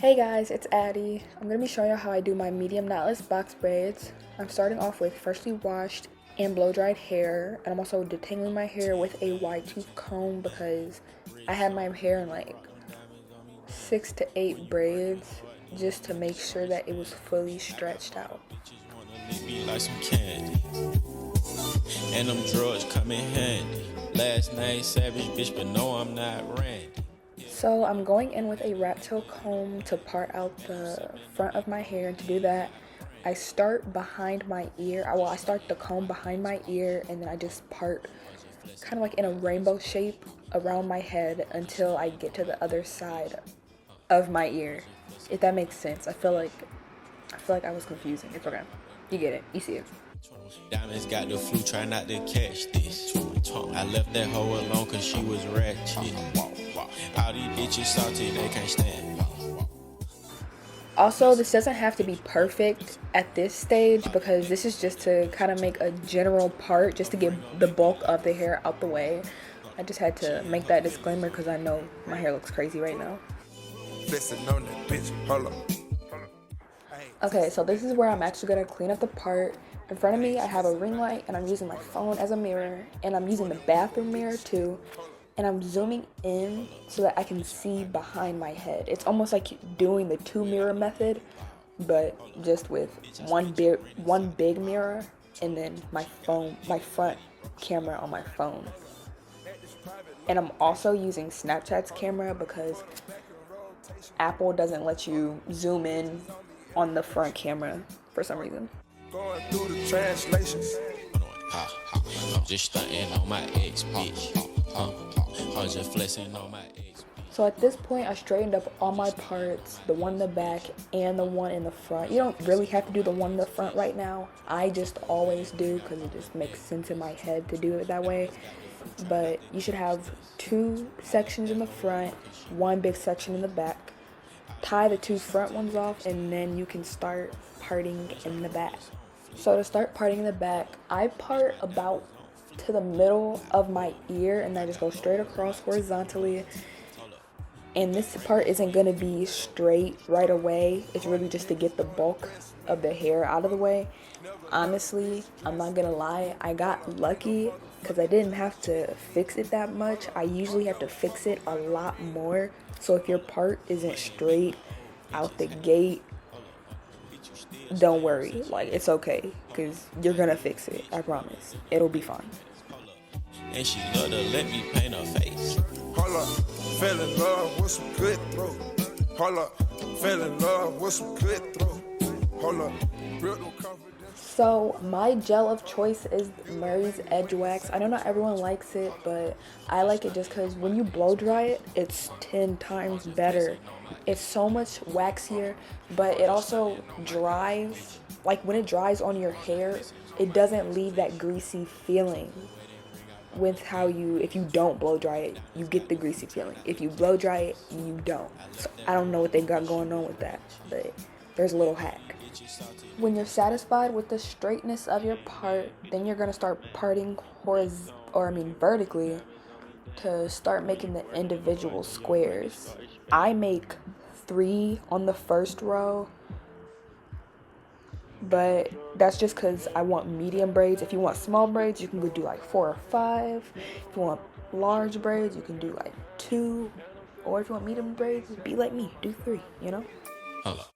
Hey guys, it's Addie. I'm going to be showing you how I do my medium knotless box braids. I'm starting off with freshly washed and blow dried hair, and I'm also detangling my hair with a wide tooth comb because I had my hair in like 6 to 8 braids just to make sure that it was fully stretched out. And them drugs come in handy. Last name Savage, bitch, but no, I'm not Randy. So I'm going in with a rat tail comb to part out the front of my hair, and to do that, I start behind my ear. I start the comb behind my ear, and then I just part kind of like in a rainbow shape around my head until I get to the other side of my ear. If that makes sense. I feel like I was confusing. It's okay. You get it. You see it. Diamonds got the flu, try not to catch this. I left that hoe alone cause she was ratchet. All these bitches salty, they can't stand. Also, this doesn't have to be perfect at this stage because this is just to kind of make a general part, just to get the bulk of the hair out the way. I just had to make that disclaimer because I know my hair looks crazy right now. Okay, so this is where I'm actually going to clean up the part. In front of me, I have a ring light, and I'm using my phone as a mirror, and I'm using the bathroom mirror too, and I'm zooming in so that I can see behind my head. It's almost like doing the 2-mirror method, but just with one big mirror, and then my front camera on my phone. And I'm also using Snapchat's camera because Apple doesn't let you zoom in on the front camera for some reason. Going through the translations. I'm just stunting on my ex bitch. I'm just flexing on my ex. So at this point, I straightened up all my parts, the one in the back and the one in the front. You don't really have to do the one in the front right now. I just always do because it just makes sense in my head to do it that way. But you should have 2 sections in the front, 1 big section in the back. Tie the 2 front ones off, and then you can start parting in the back. So to start parting in the back, I part about to the middle of my ear, and I just go straight across horizontally. And this part isn't going to be straight right away. It's really just to get the bulk of the hair out of the way. Honestly, I'm not going to lie, I got lucky because I didn't have to fix it that much. I usually have to fix it a lot more. So if your part isn't straight out the gate, don't worry. Like, it's okay because you're going to fix it. I promise. It'll be fine. And she love to let me paint her face. Hold up, fell in love with some good throw. Hold up, fell in love with some good throw. Hold up, real no confidence. So my gel of choice is Murray's Edge Wax. I know not everyone likes it, but I like it just because when you blow dry it, it's 10 times better. It's so much waxier, but it also dries. Like when it dries on your hair, it doesn't leave that greasy feeling. With how if you don't blow dry it, you get the greasy feeling. If you blow dry it, you don't. So I don't know what they got going on with that, but there's a little hack. When you're satisfied with the straightness of your part, then you're gonna start parting vertically to start making the individual squares. I make 3 on the first row, but that's just because I want medium braids. If you want small braids, you can go do like 4 or 5. If you want large braids, you can do like 2. Or if you want medium braids, be like me, do 3, you know?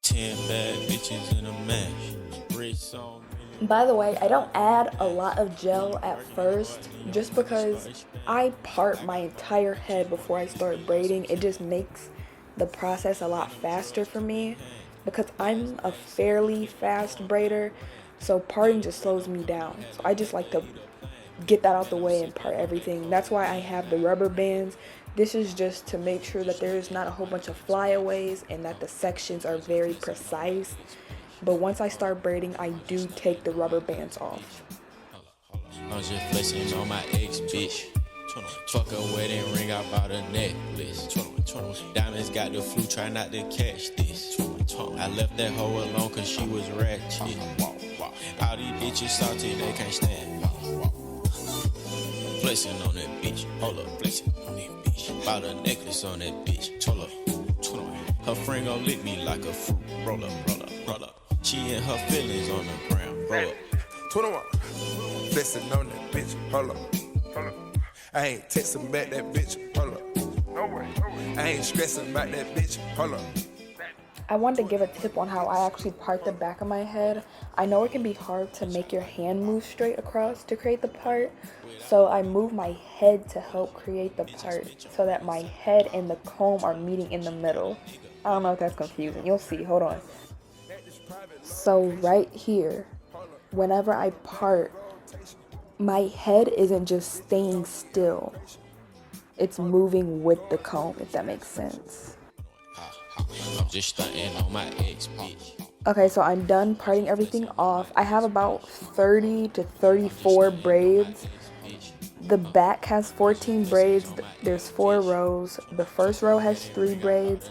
10 bad bitches in a mash. Rich song. By the way, I don't add a lot of gel at first just because I part my entire head before I start braiding. It just makes the process a lot faster for me because I'm a fairly fast braider, so parting just slows me down. So I just like to get that out the way and part everything. That's why I have the rubber bands. This is just to make sure that there is not a whole bunch of flyaways and that the sections are very precise. But once I start braiding, I do take the rubber bands off. I'm just flexing on my ex bitch. Fuck a wedding ring, I bought a necklace. Diamonds got the flu, try not to catch this. I left that hoe alone cause she was ratchet. All these bitches salty, they can't stand. Flexing on that bitch, hold up, flexing on that bitch. Bought a necklace on that bitch, hold up. Her friend gon' lick me like a fruit. Roll up, roll up, roll up. She and her feelings on the ground. Roll up. 21. Flexing on that bitch. Hold up. I ain't texting back that bitch. Hold up. No way. I ain't stressing about that bitch. Hold up. I wanted to give a tip on how I actually part the back of my head. I know it can be hard to make your hand move straight across to create the part, so I move my head to help create the part so that my head and the comb are meeting in the middle. I don't know if that's confusing. You'll see. Hold on. So right here, whenever I part, my head isn't just staying still. It's moving with the comb, if that makes sense. I'm just stunting on my ex, bitch. Okay, so I'm done parting everything off. I have about 30 to 34 braids. The back has 14 braids. There's 4 rows. The first row has 3 braids.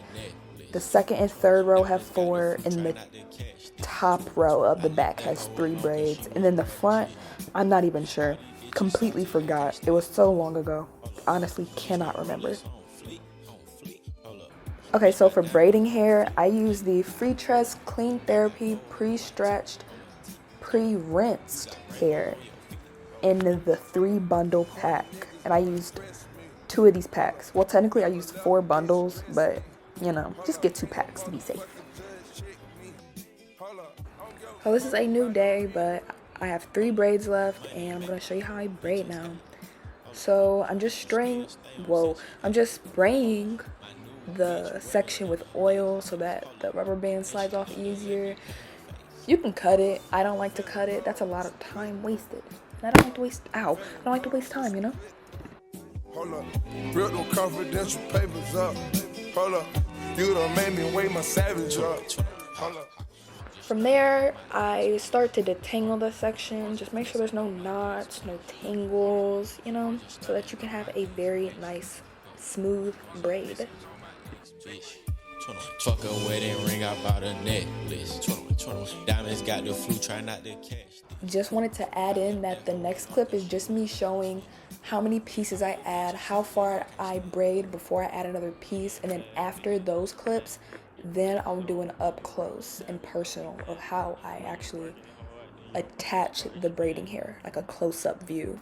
The second and third row have 4. And the top row of the back has 3 braids. And then the front, I'm not even sure. Completely forgot. It was so long ago. Honestly, cannot remember. Okay, so for braiding hair, I use the Freetress Clean Therapy Pre-Stretched, Pre-Rinsed hair in the 3-bundle pack. And I used 2 of these packs. Well, technically I used 4 bundles, but, you know, just get 2 packs to be safe. So this is a new day, but I have 3 braids left, and I'm going to show you how I braid now. So I'm just spraying the section with oil so that the rubber band slides off easier. You can cut it. I don't like to cut it. That's a lot of time wasted. I don't like to waste time, you know? Hold up. Real no confidential papers up. Hold up. You done made me weigh my savage up. Hold up. From there, I start to detangle the section. Just make sure there's no knots, no tangles, you know, so that you can have a very nice, smooth braid. Fuck a wedding ring, I bought a necklace. Diamonds got the flu, try not to catch. Just wanted to add in that the next clip is just me showing how many pieces I add, how far I braid before I add another piece, and then after those clips, then I'll do an up close and personal of how I actually attach the braiding hair, like a close-up view.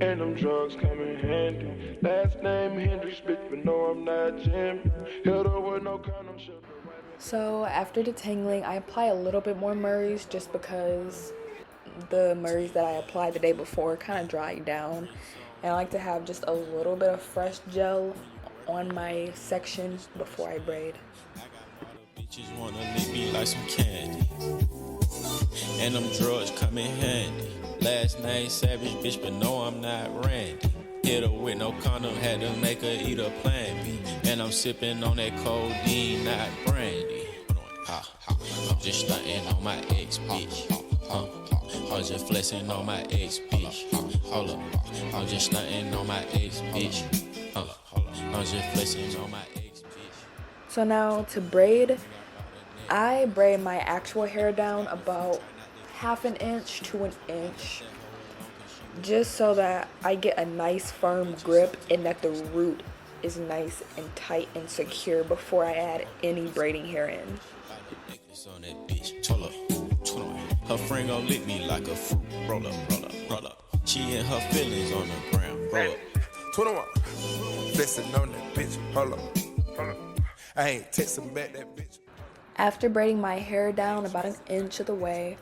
And them drugs come in handy. Last name Hendrix, bitch, but no, I'm not Jim. Held up with no condom. So after detangling, I apply a little bit more Murray's just because the Murray's that I applied the day before kind of dried down. And I like to have just a little bit of fresh gel on my section before I braid. Bitches wanna lick me like some candy. And them drugs come in handy. Last name Savage, bitch, but no, I'm not Randy. Hit her with no condom, had to make her eat a Plan B. And I'm sipping on that codeine, not brandy. I'm just stunting on my ex, bitch. I'm just flexing on my ex, bitch. Hold up, I'm just stunting on my ex, bitch. I'm just flexing on my ex, bitch. So now to braid, I braid my actual hair down about 1/2 inch to 1 inch, just so that I get a nice firm grip and that the root is nice and tight and secure before I add any braiding hair in. On that bitch. Her friend gon' lick me like a fruit. Roll up, roll up, roll up. She and her feelings on the ground. Roll up. 21. Flexing on that bitch. Hold up. I ain't texting back that bitch. After braiding my hair down about 1 inch of the way,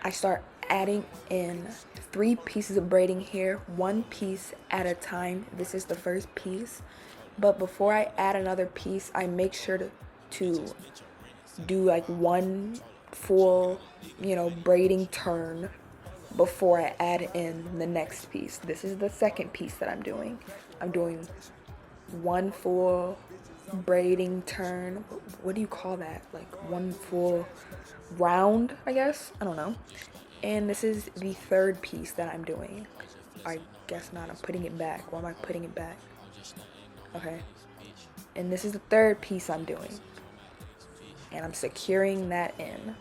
I start adding in 3 pieces of braiding hair, 1 piece at a time. This is the first piece. But before I add another piece, I make sure to do like 1 full, braiding turn before I add in the next piece. This is the second piece that I'm doing. I'm doing 1 full braiding turn. What do you call that? Like 1 full round, I guess? I don't know. And this is the third piece that I'm doing. I guess not. I'm putting it back. Why am I putting it back? Okay. And this is the third piece I'm doing. And I'm securing that in.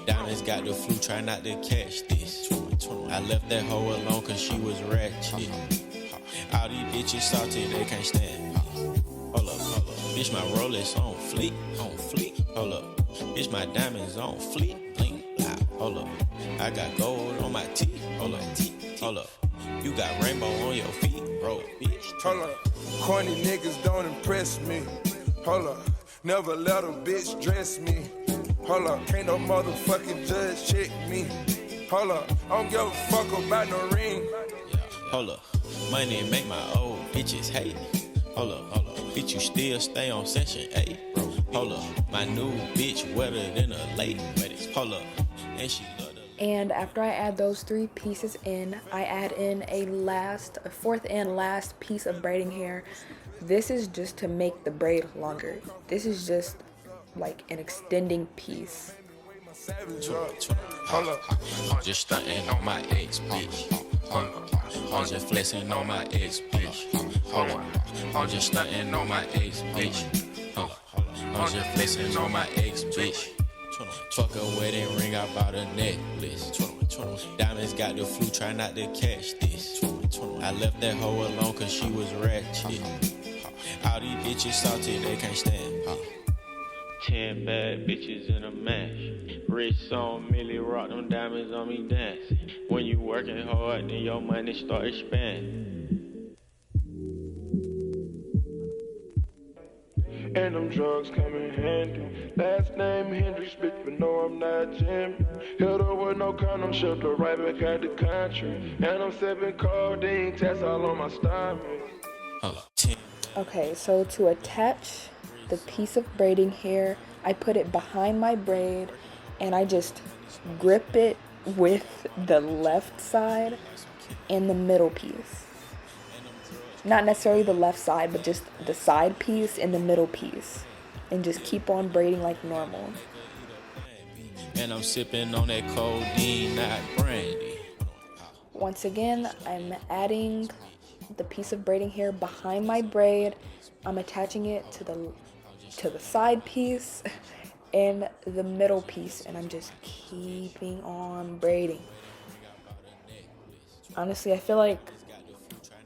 Diamonds got the flu, try not to catch this. I left that hoe alone cause she was ratchet. All these bitches salty, they can't stand. Hold up. Bitch, my Rolex on fleek. Hold up. Bitch, my diamonds on fleek. Bling, blah. Hold up. I got gold on my teeth. Hold up. You got rainbow on your feet, bro, bitch. Hold up. Corny niggas don't impress me. Hold up. Never let a bitch dress me. Hold up. Can't no motherfucking judge check me. Hold up. I don't give a fuck about no ring. Yeah. Hold up. Money make my old bitches hate. Hold up. Bitch, you still stay on session 8, bro. Hold up. My new bitch wetter than a lady. Hold up. And she love the. And after I add those 3 pieces in, I add in a fourth and last piece of braiding hair. This is just to make the braid longer. This is just like an extending piece. Hold up. I'm just stunting on my ex, bitch. I'm just flexing on my ex, bitch. Hold up. I'm just stunting on my ex, bitch. I'm just flexing on my ex, bitch. Fuck a wedding ring, I bought a necklace. Diamonds got the flu, try not to catch this. I left that hoe alone cause she was ratchet. All these bitches salty, they can't stand me. 10 bad bitches in a mash. Rich on Millie, rock them diamonds on me dancing. When you working hard, then your money start expanding. And them drugs come in handy. Last name Hendrix, bitch, but no, I'm not Jimmy. Held up with no condom, shipped her right back out the country. And I'm sipping codeine, tats all on my stomach. Okay, so to attach the piece of braiding hair, I put it behind my braid and I just grip it with the left side and the middle piece. Not necessarily the left side, but just the side piece and the middle piece. And just keep on braiding like normal. And I'm sipping on that codeine, not brandy. Once again, I'm adding the piece of braiding hair behind my braid. I'm attaching it to the side piece and the middle piece, and I'm just keeping on braiding. Honestly, I feel like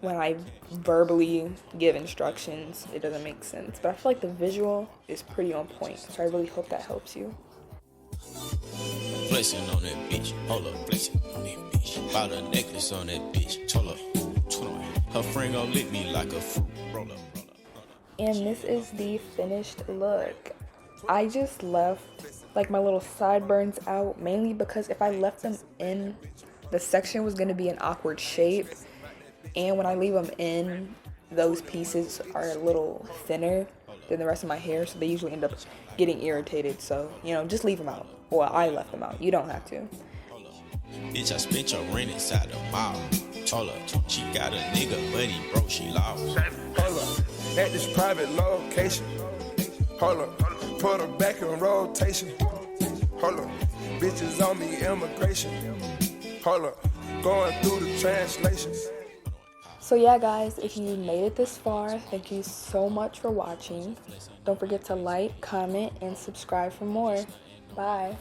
when I verbally give instructions, it doesn't make sense, but I feel like the visual is pretty on point, so I really hope that helps you. Flexing on that bitch, hold up, flexing on that bitch. Bought a necklace on that bitch, hold up. Her friend gon' lick me like a fruit, roll up. And this is the finished look. I just left like my little sideburns out, mainly because if I left them in, the section was gonna be an awkward shape. And when I leave them in, those pieces are a little thinner than the rest of my hair, so they usually end up getting irritated. So, just leave them out. Well, I left them out. You don't have to. Bitch, I spent your rent inside the mall. Hold up, she got a nigga, but he broke, she lost. Hold up. At this private location. Hold up. Put her back in rotation. Hold up. Bitches on me, immigration. Hold up. Going through the translations. So yeah, guys, if you made it this far, thank you so much for watching. Don't forget to like, comment, and subscribe for more. Bye.